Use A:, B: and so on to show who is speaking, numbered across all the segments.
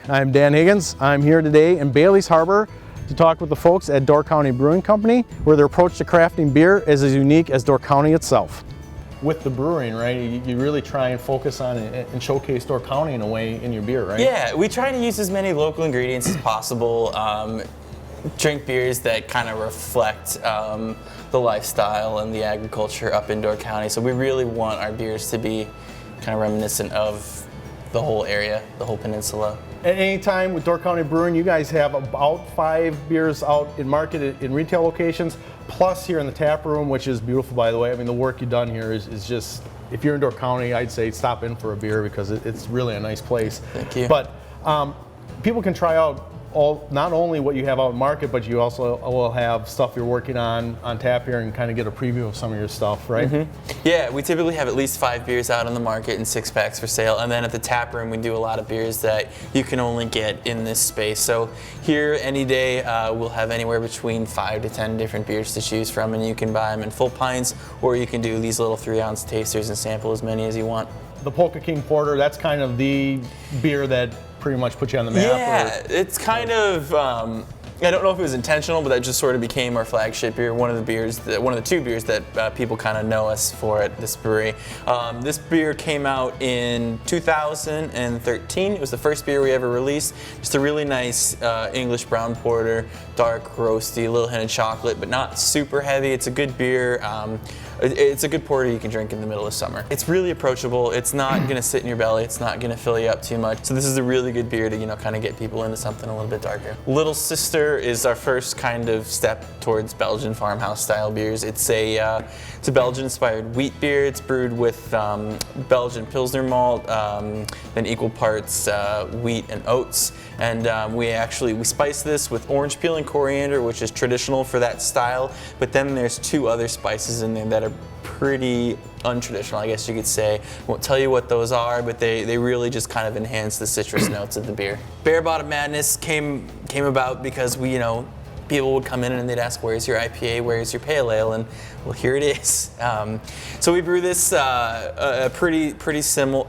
A: I'm Dan Higgins. I'm here today in Bailey's Harbor to talk with the folks at Door County Brewing Company, where their approach to crafting beer is as unique as Door County itself. With the brewing, right, you really try and focus on and showcase Door County in a way in your beer, right?
B: Yeah, we try to use as many local ingredients as possible. Drink beers that kind of reflect the lifestyle and the agriculture up in Door County. So we really want our beers to be kind of reminiscent of the whole area, the whole peninsula.
A: At any time with Door County Brewing, you guys have about 5 beers out in market in retail locations, plus here in the tap room, which is beautiful, by the way. I mean, the work you've done here is just, if you're in Door County, I'd say stop in for a beer because it's really a nice place.
B: Thank you.
A: But people can try out not only what you have out in market, but you also will have stuff you're working on tap here and kind of get a preview of some of your stuff, right?
B: Mm-hmm. Yeah, we typically have at least 5 beers out on the market and 6 packs for sale. And then at the tap room, we do a lot of beers that you can only get in this space. So here, any day, we'll have anywhere between 5 to 10 different beers to choose from, and you can buy them in full pints, or you can do these little 3-ounce tasters and sample as many as you want.
A: The Polka King Porter, that's kind of the beer that pretty much put you on the map?
B: Yeah, it's kind of, I don't know if it was intentional, but that just sort of became our flagship beer, one of the 2 beers that people kind of know us for at this brewery. This beer came out in 2013. It was the first beer we ever released. Just a really nice English brown porter, dark, roasty, a little hint of chocolate, but not super heavy. It's a good beer. It's a good porter you can drink in the middle of summer. It's really approachable. It's not going to sit in your belly. It's not going to fill you up too much. So this is a really good beer to, kind of get people into something a little bit darker. Little Sister is our first kind of step towards Belgian farmhouse style beers. It's a Belgian-inspired wheat beer. It's brewed with Belgian Pilsner malt, then equal parts wheat and oats. And we spice this with orange peel and coriander, which is traditional for that style. But then there's 2 other spices in there that are pretty untraditional, I guess you could say. Won't tell you what those are, but they really just kind of enhance the citrus notes of the beer. Bare Bottom Madness came about because people would come in and they'd ask, where's your IPA, where's your pale ale? And well, here it is. So we brew this a pretty simple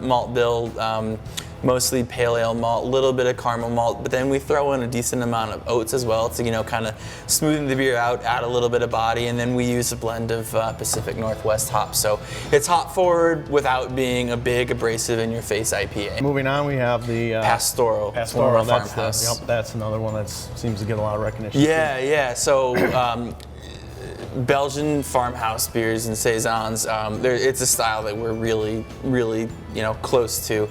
B: malt bill, mostly pale ale malt, a little bit of caramel malt, but then we throw in a decent amount of oats as well to kind of smoothen the beer out, add a little bit of body, and then we use a blend of Pacific Northwest hops. So it's hop forward without being a big abrasive in your face IPA.
A: Moving on, we have the
B: Pastoral.
A: Pastoral, that's another one that seems to get a lot of recognition.
B: Yeah. So Belgian farmhouse beers and saisons, it's a style that we're really close to.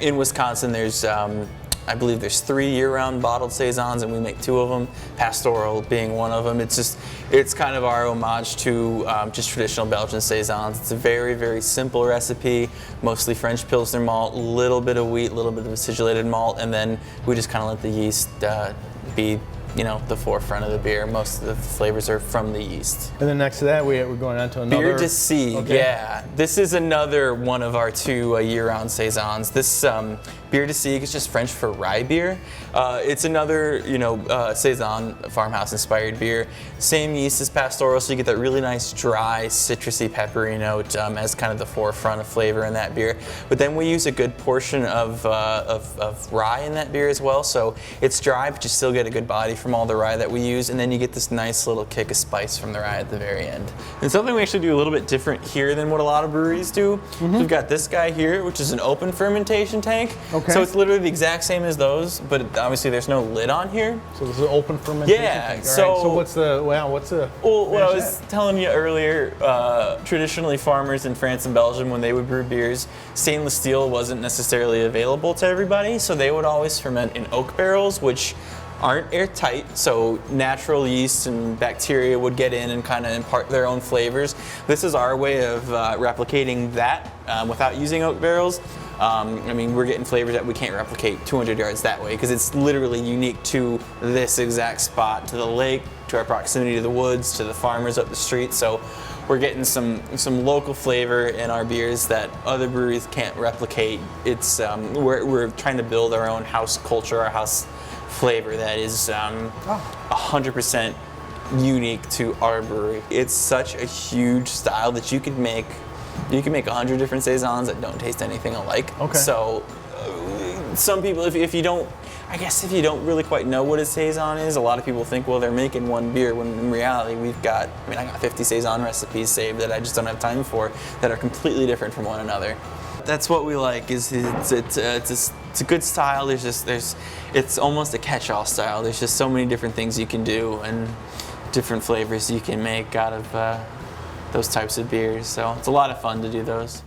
B: In Wisconsin, there's I believe there's 3 year-round bottled saisons, and we make 2 of them. Pastoral being one of them. It's kind of our homage to just traditional Belgian saisons. It's a very, very simple recipe, mostly French Pilsner malt, a little bit of wheat, a little bit of acidulated malt, and then we just kind of let the yeast be the forefront of the beer. Most of the flavors are from the yeast.
A: And then next to that, we're going on to another.
B: Beer de Sieg, okay. Yeah. This is another one of our 2 year-round saisons. This Beer de Sieg is just French for rye beer. It's another, saison farmhouse-inspired beer. Same yeast as Pastoral, so you get that really nice, dry, citrusy, peppery note as kind of the forefront of flavor in that beer. But then we use a good portion of rye in that beer as well, so it's dry, but you still get a good body from all the rye that we use, and then you get this nice little kick of spice from the rye at the very end. And something we actually do a little bit different here than what a lot of breweries do. Mm-hmm. We've got this guy here, which is an open fermentation tank. Okay. So it's literally the exact same as those, but obviously there's no lid on here.
A: So this is an open fermentation tank. So what's the
B: what I was telling you earlier, traditionally farmers in France and Belgium, when they would brew beers, stainless steel wasn't necessarily available to everybody, so they would always ferment in oak barrels, which aren't airtight, so natural yeast and bacteria would get in and kind of impart their own flavors. This is our way of replicating that without using oak barrels. We're getting flavors that we can't replicate 200 yards that way because it's literally unique to this exact spot, to the lake, to our proximity to the woods, to the farmers up the street. So we're getting some local flavor in our beers that other breweries can't replicate. It's we're trying to build our own house culture, our house flavor that is 100% unique to our brewery. It's such a huge style that you can make 100 different saisons that don't taste anything alike.
A: Okay.
B: So some people, if you don't, I guess if you don't really quite know what a saison is, a lot of people think, well, they're making one beer, when in reality we've got, I mean, I got 50 saison recipes saved that I just don't have time for, that are completely different from one another. That's what we like. Is it's a good style. It's almost a catch-all style. There's just so many different things you can do and different flavors you can make out of those types of beers. So it's a lot of fun to do those.